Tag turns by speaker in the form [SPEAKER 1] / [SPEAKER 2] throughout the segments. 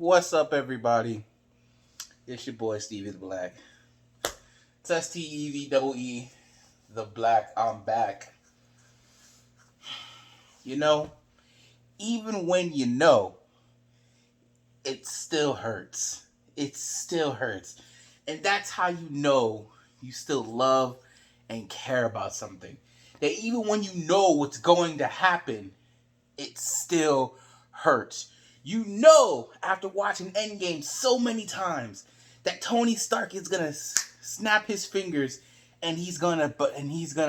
[SPEAKER 1] What's up, everybody? It's your boy Stevie the Black. It's STEVEE, the Black. I'm back. You know, even when you know, it still hurts. It still hurts. And that's how you know you still love and care about something. That even when you know what's going to happen, it still hurts. You know, after watching Endgame so many times, that Tony Stark is gonna snap his fingers and he's gonna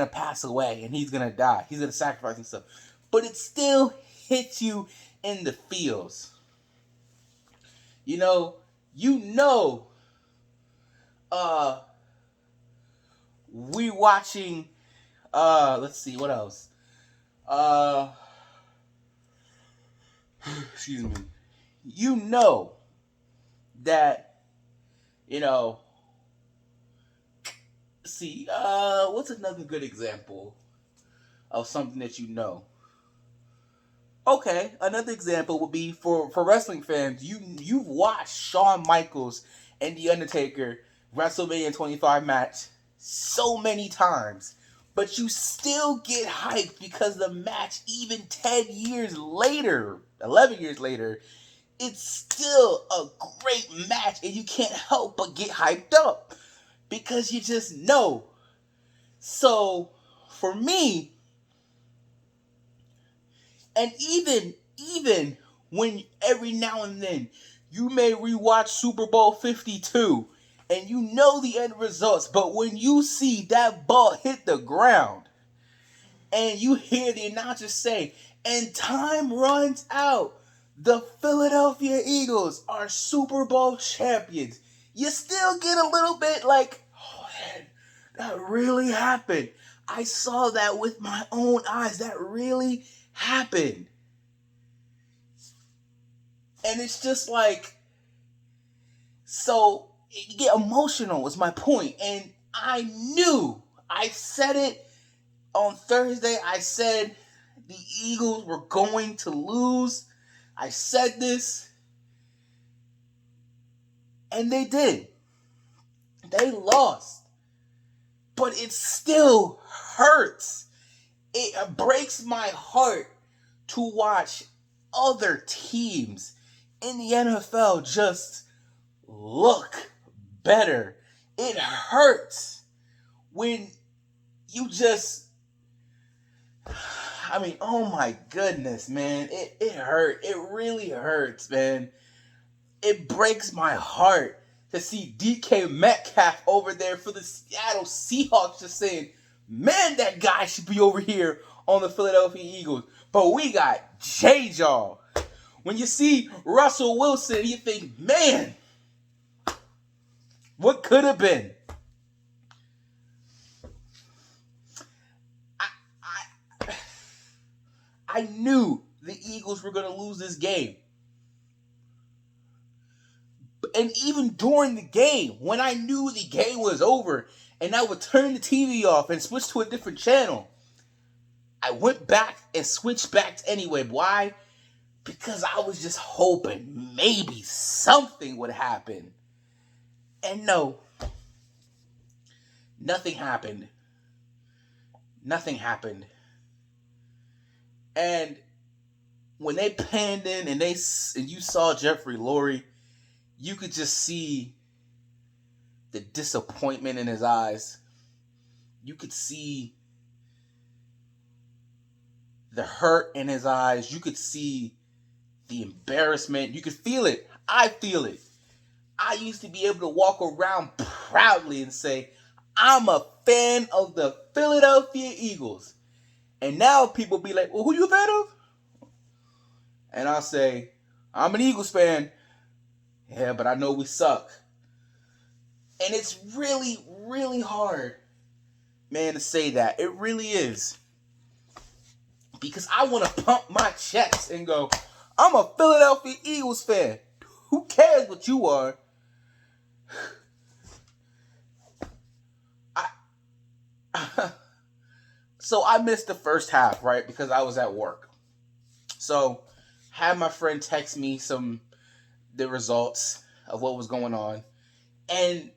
[SPEAKER 1] pass away and he's gonna die. He's gonna sacrifice himself, but it still hits you in the feels. You know, you know. Uh, we watching. Let's see what else. Uh, excuse me. You know that, you know, see, what's another good example of something that you know? Okay, another example would be for wrestling fans. You've watched Shawn Michaels and The Undertaker WrestleMania 25 match so many times, but you still get hyped because the match, even 10 years later, 11 years later, it's still a great match and you can't help but get hyped up because you just know. So, for me, and even when every now and then you may rewatch Super Bowl 52 and you know the end results, but when you see that ball hit the ground and you hear the announcer say, and time runs out, the Philadelphia Eagles are Super Bowl champions, you still get a little bit like, oh man, that really happened. I saw that with my own eyes. That really happened. And it's just like, so you get emotional is my point. And I said it on Thursday. I said the Eagles were going to lose. I said this. And they did. They lost. But it still hurts. It breaks my heart to watch other teams in the NFL just look better. It hurts when you just, I mean, oh my goodness, man. It hurt. It really hurts, man. It breaks my heart to see DK Metcalf over there for the Seattle Seahawks just saying, man, that guy should be over here on the Philadelphia Eagles. But we got J-Jaw. When you see Russell Wilson, you think, man, what could have been? I knew the Eagles were going to lose this game. And even during the game, when I knew the game was over and I would turn the TV off and switch to a different channel, I went back and switched back anyway. Why? Because I was just hoping maybe something would happen. And no, nothing happened. Nothing happened. And when they panned in and you saw Jeffrey Lurie, you could just see the disappointment in his eyes. You could see the hurt in his eyes. You could see the embarrassment. You could feel it. I feel it. I used to be able to walk around proudly and say, I'm a fan of the Philadelphia Eagles. And now people be like, well, who you a fan of? And I'll say, I'm an Eagles fan. Yeah, but I know we suck. And it's really, really hard, man, to say that. It really is. Because I want to pump my chest and go, I'm a Philadelphia Eagles fan. Who cares what you are? So I missed the first half, right? Because I was at work. So had my friend text me some the results of what was going on. And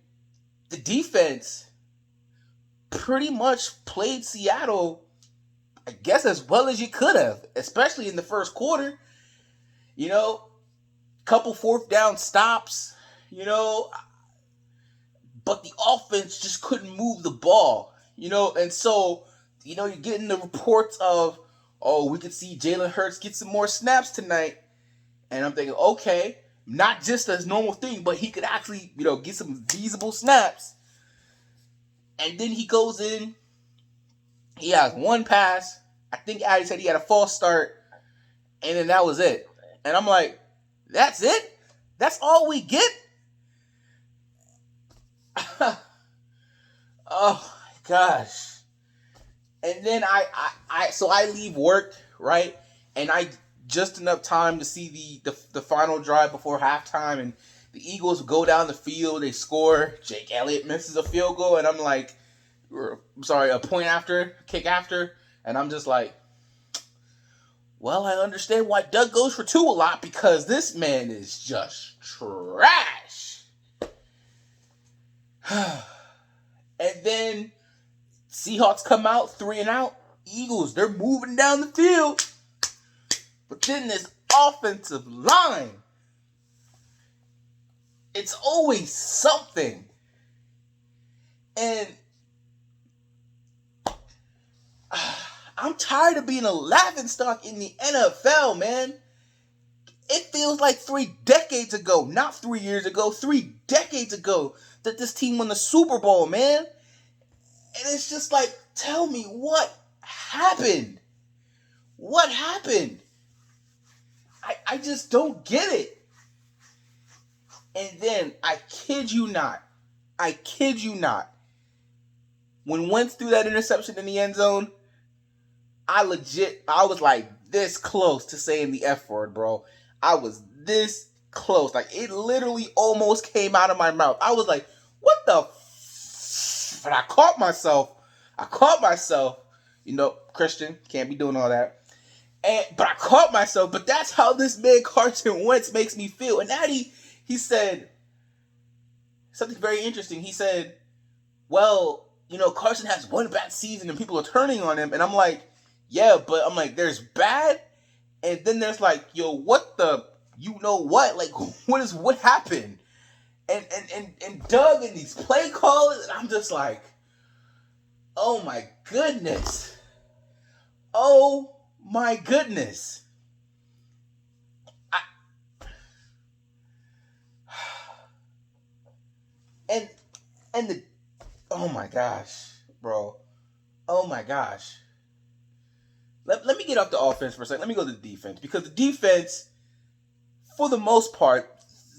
[SPEAKER 1] the defense pretty much played Seattle, I guess, as well as you could have, especially in the first quarter. You know, couple fourth down stops, you know, but the offense just couldn't move the ball, you know, and so, you know, you're getting the reports of, oh, we could see Jalen Hurts get some more snaps tonight. And I'm thinking, okay, not just as normal thing, but he could actually, you know, get some feasible snaps. And then he goes in, he has one pass. I think Addy said he had a false start, and then that was it. And I'm like, that's it? That's all we get? Oh my gosh. And then so I leave work, right? And I just enough time to see the final drive before halftime, and the Eagles go down the field, they score. Jake Elliott misses a field goal, and I'm like, sorry, a point after, kick after, and I'm just like, well, I understand why Doug goes for two a lot, because this man is just trash. And then Seahawks come out 3-and-out. Eagles, they're moving down the field. But then this offensive line, it's always something. And I'm tired of being a laughingstock in the NFL, man. It feels like 3 decades ago, not 3 years ago, 3 decades ago, that this team won the Super Bowl, man. And it's just like, tell me what happened. What happened? I just don't get it. And then, I kid you not, when Wentz threw that interception in the end zone, I was like this close to saying the F word, bro. I was this close. Like, it literally almost came out of my mouth. I was like, what the f-? But I caught myself. You know, Christian, can't be doing all that. But I caught myself. But that's how this man Carson Wentz makes me feel. And that he said something very interesting. He said, well, you know, Carson has one bad season and people are turning on him. And I'm like, yeah, but I'm like, there's bad, and then there's like, yo, what the, you know what? Like, what happened? And Doug and these play callers, and I'm just like, oh my goodness. Oh my goodness. And the, oh my gosh, bro. Oh my gosh. Let me get off the offense for a second. Let me go to the defense. Because the defense, for the most part,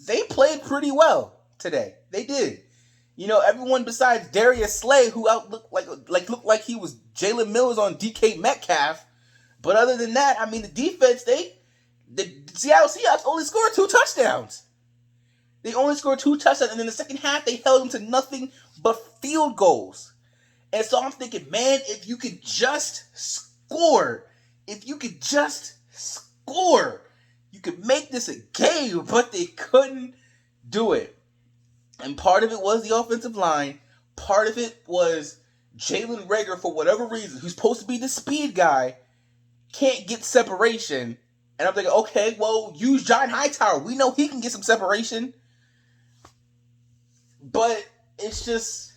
[SPEAKER 1] they played pretty well today. They did. You know, everyone besides Darius Slay, who looked like he was Jalen Mills on DK Metcalf. But other than that, I mean, the defense, the Seattle Seahawks only scored 2 touchdowns. They only scored 2 touchdowns, and in the second half, they held them to nothing but field goals. And so I'm thinking, man, if you could just score, you could make this a game, but they couldn't do it. And part of it was the offensive line. Part of it was Jalen Reagor, for whatever reason, who's supposed to be the speed guy, can't get separation. And I'm thinking, okay, well, use John Hightower. We know he can get some separation. But it's just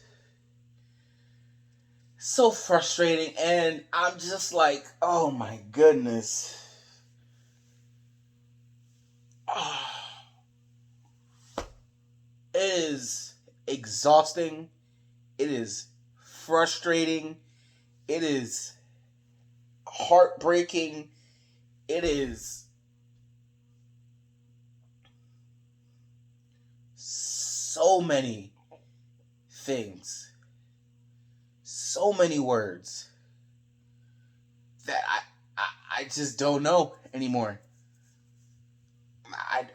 [SPEAKER 1] so frustrating. And I'm just like, oh my goodness. Oh. It is exhausting. It is frustrating. It is heartbreaking. It is so many things. So many words that I just don't know anymore.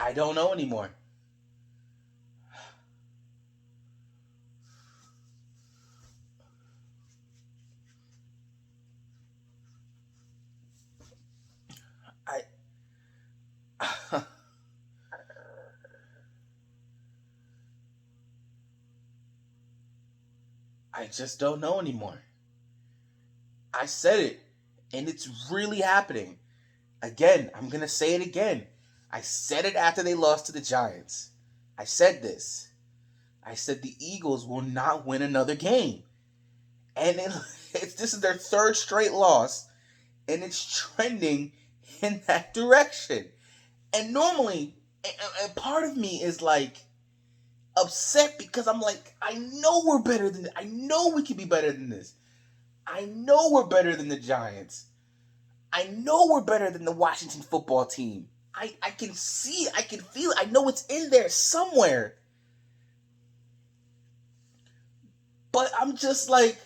[SPEAKER 1] I don't know anymore. I just don't know anymore. I said it, and it's really happening. Again, I'm going to say it again. I said it after they lost to the Giants. I said this. I said the Eagles will not win another game. And this is their third straight loss, and it's trending in that direction. And normally, and part of me is like upset because I'm like, I know we're better than this. I know we can be better than this. I know we're better than the Giants. I know we're better than the Washington football team. I can see it. I can feel it. I know it's in there somewhere. But I'm just like,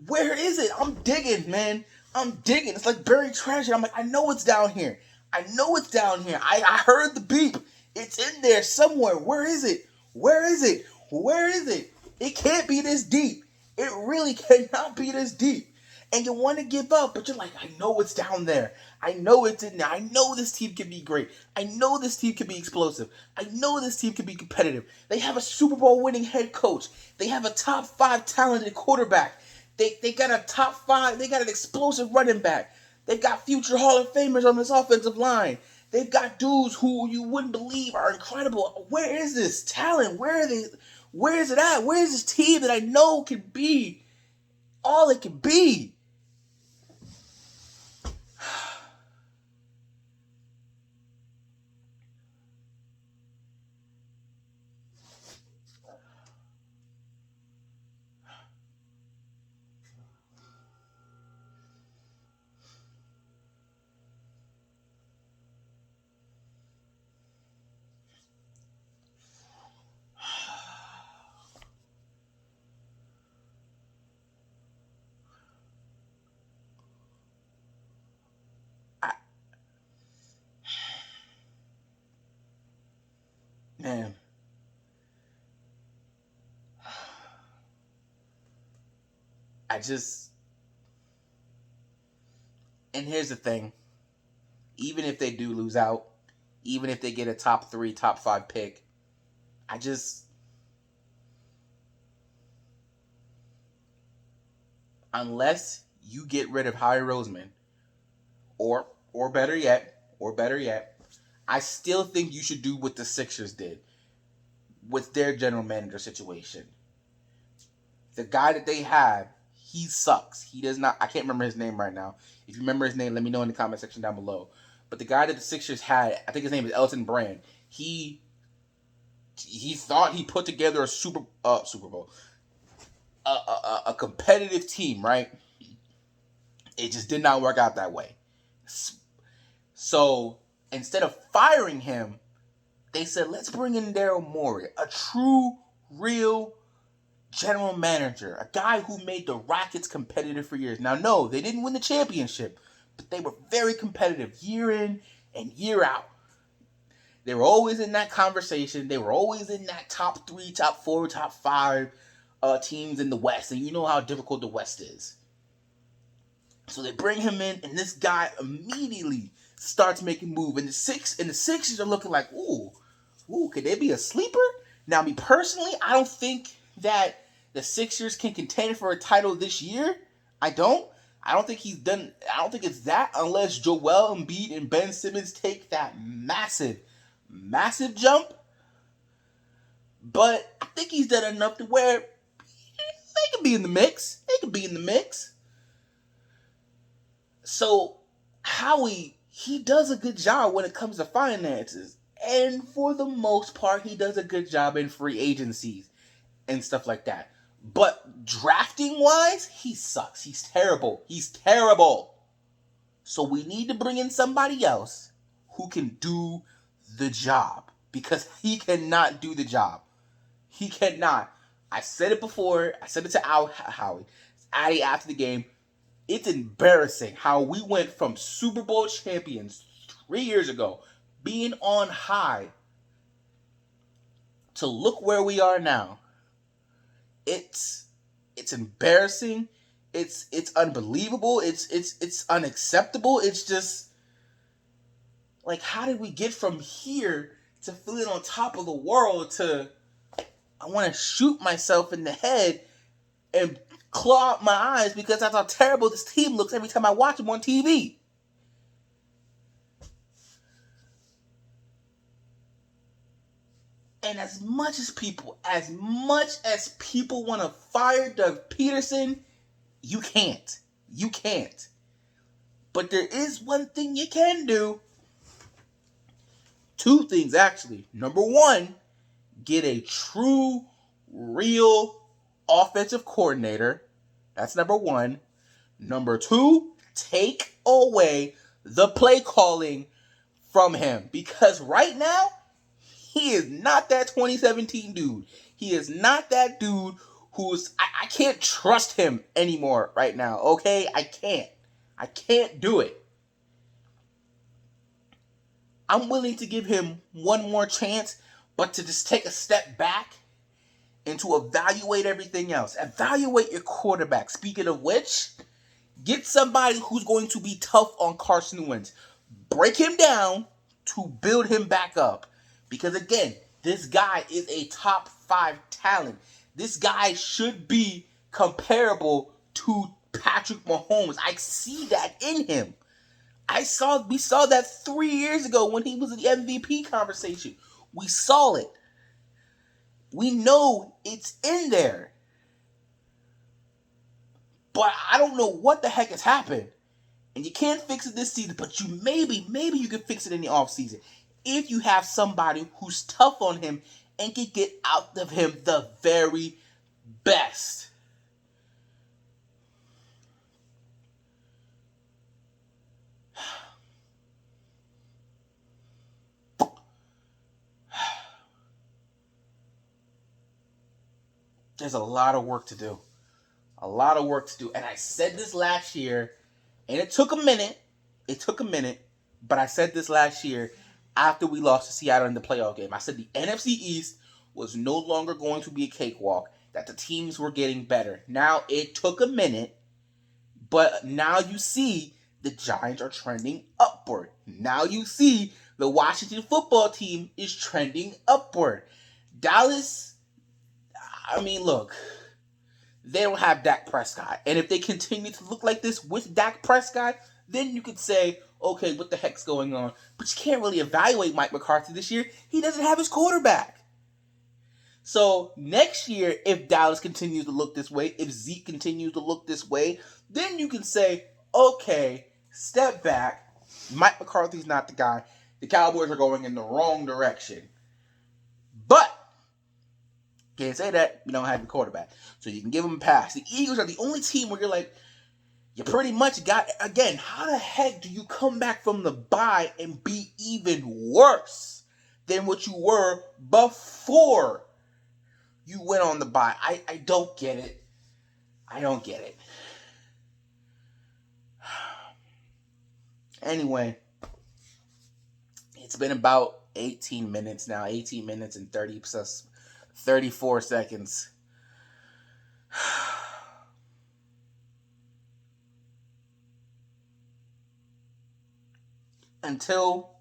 [SPEAKER 1] where is it? I'm digging, man. I'm digging. It's like buried treasure. I'm like, I know it's down here. I know it's down here. I heard the beep. It's in there somewhere. Where is it? Where is it? Where is it? It can't be this deep. It really cannot be this deep. And you want to give up, but you're like, I know it's down there. I know it's in there. I know this team can be great. I know this team can be explosive. I know this team can be competitive. They have a Super Bowl winning head coach. They have a top 5 talented quarterback. They got a top 5. They got an explosive running back. They've got future Hall of Famers on this offensive line. They've got dudes who you wouldn't believe are incredible. Where is this talent? Where are they? Where is it at? Where is this team that I know can be all it can be? I, man, I just, and here's the thing. Even if they do lose out, even if they get a top 3, top 5 pick, I just, unless you get rid of Howie Roseman, or better yet, I still think you should do what the Sixers did with their general manager situation. The guy that they have, he sucks. He does not. I can't remember his name right now. If you remember his name, let me know in the comment section down below. But the guy that the Sixers had, I think his name is Elton Brand. He thought he put together a Super Bowl, a competitive team, right? It just did not work out that way. So instead of firing him, they said, let's bring in Daryl Morey, a true, real general manager, a guy who made the Rockets competitive for years. Now, no, they didn't win the championship, but they were very competitive year in and year out. They were always in that conversation. They were always in that top 3, top 4, top 5 teams in the West. And you know how difficult the West is. So they bring him in, and this guy immediately starts making moves. And the Sixers are looking like, ooh, could they be a sleeper? Now, me personally, I don't think that the Sixers can contend for a title this year. I don't think it's that unless Joel Embiid and Ben Simmons take that massive jump. But I think he's done enough to where they can be in the mix. So Howie, he does a good job when it comes to finances. And for the most part, he does a good job in free agencies and stuff like that. But drafting wise, he sucks. He's terrible. So we need to bring in somebody else who can do the job. Because he cannot do the job. He cannot. I said it before. I said it to Howie. Addy after the game. It's embarrassing how we went from Super Bowl champions 3 years ago, being on high, to look where we are now. It's embarrassing. It's unbelievable. It's unacceptable. It's just like, how did we get from here to feeling on top of the world to I want to shoot myself in the head and claw out my eyes because that's how terrible this team looks every time I watch them on TV. And as much as people want to fire Doug Peterson, you can't. You can't. But there is one thing you can do. Two things, actually. Number one, get a true, real offensive coordinator. That's number one. Number two, take away the play calling from him. Because right now, he is not that 2017 dude. He is not that dude who's... I can't trust him anymore right now, okay? I can't do it. I'm willing to give him one more chance, but to just take a step back and to evaluate everything else. Evaluate your quarterback. Speaking of which, get somebody who's going to be tough on Carson Wentz. Break him down to build him back up. Because again, this guy is a top 5 talent. This guy should be comparable to Patrick Mahomes. I see that in him. We saw that 3 years ago when he was in the MVP conversation. We saw it. We know it's in there. But I don't know what the heck has happened. And you can't fix it this season, but maybe you can fix it in the offseason. If you have somebody who's tough on him and can get out of him the very best. There's a lot of work to do. A lot of work to do. And I said this last year, and it took a minute. But I said this last year after we lost to Seattle in the playoff game. I said the NFC East was no longer going to be a cakewalk, that the teams were getting better. Now, it took a minute, but now you see the Giants are trending upward. Now you see the Washington football team is trending upward. Dallas, I mean, look, they don't have Dak Prescott. And if they continue to look like this with Dak Prescott, then you could say, okay, what the heck's going on? But you can't really evaluate Mike McCarthy this year. He doesn't have his quarterback. So next year, if Dallas continues to look this way, if Zeke continues to look this way, then you can say, okay, step back. Mike McCarthy's not the guy. The Cowboys are going in the wrong direction. But can't say that you don't have your quarterback. So you can give them a pass. The Eagles are the only team where you're like, you pretty much got, again, how the heck do you come back from the bye and be even worse than what you were before you went on the bye? I don't get it. I don't get it. Anyway, it's been about 18 minutes now. 18 minutes and 34 seconds. Until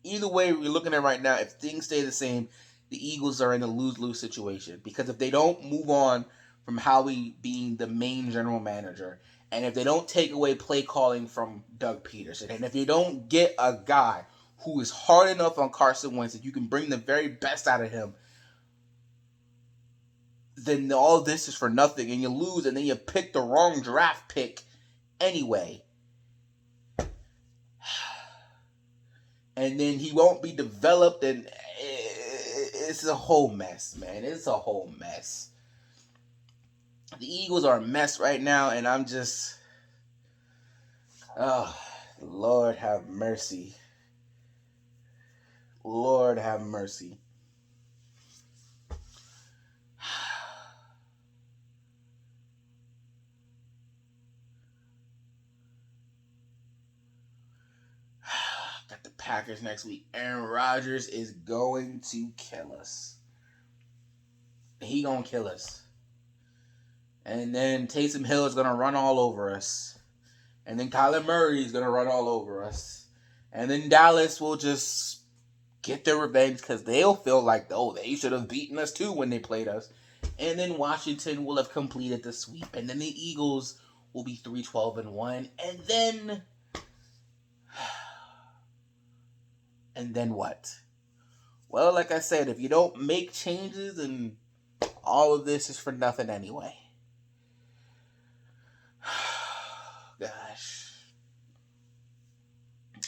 [SPEAKER 1] either way we're looking at right now, if things stay the same, the Eagles are in a lose-lose situation. Because if they don't move on from Howie being the main general manager, and if they don't take away play calling from Doug Peterson, and if they don't get a guy who is hard enough on Carson Wentz that you can bring the very best out of him, then all this is for nothing, and you lose, and then you pick the wrong draft pick anyway. And then he won't be developed, and it's a whole mess, man. It's a whole mess. The Eagles are a mess right now, and I'm just... oh, Lord have mercy. Lord have mercy. Got the Packers next week. Aaron Rodgers is going to kill us. He gonna kill us. And then Taysom Hill is gonna run all over us. And then Kyler Murray is gonna run all over us. And then Dallas will just get their revenge because they'll feel like, oh, they should have beaten us too when they played us. And then Washington will have completed the sweep. And then the Eagles will be 3-12-1. And then. And then what? Well, like I said, if you don't make changes, and all of this is for nothing anyway. Gosh.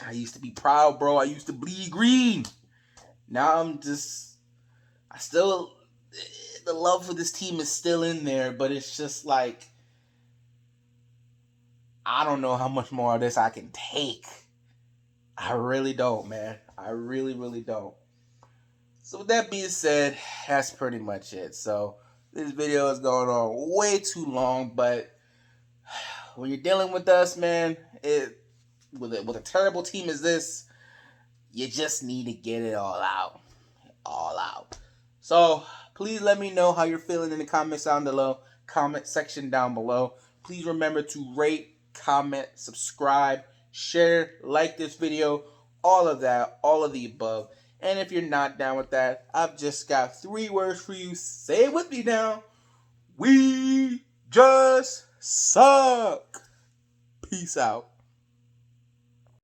[SPEAKER 1] I used to be proud, bro. I used to bleed green. Now I'm just. I still. The love for this team is still in there, but it's just like. I don't know how much more of this I can take. I really don't, man. I really, really don't. So with that being said, that's pretty much it. So this video is going on way too long, but when you're dealing with us, man, with a terrible team as this, you just need to get it all out. All out. So please let me know how you're feeling in the comment section down below. Please remember to rate, comment, subscribe, share, like this video, all of that, all of the above. And if you're not down with that, I've just got 3 words for you. Say it with me now. We just suck. Peace out.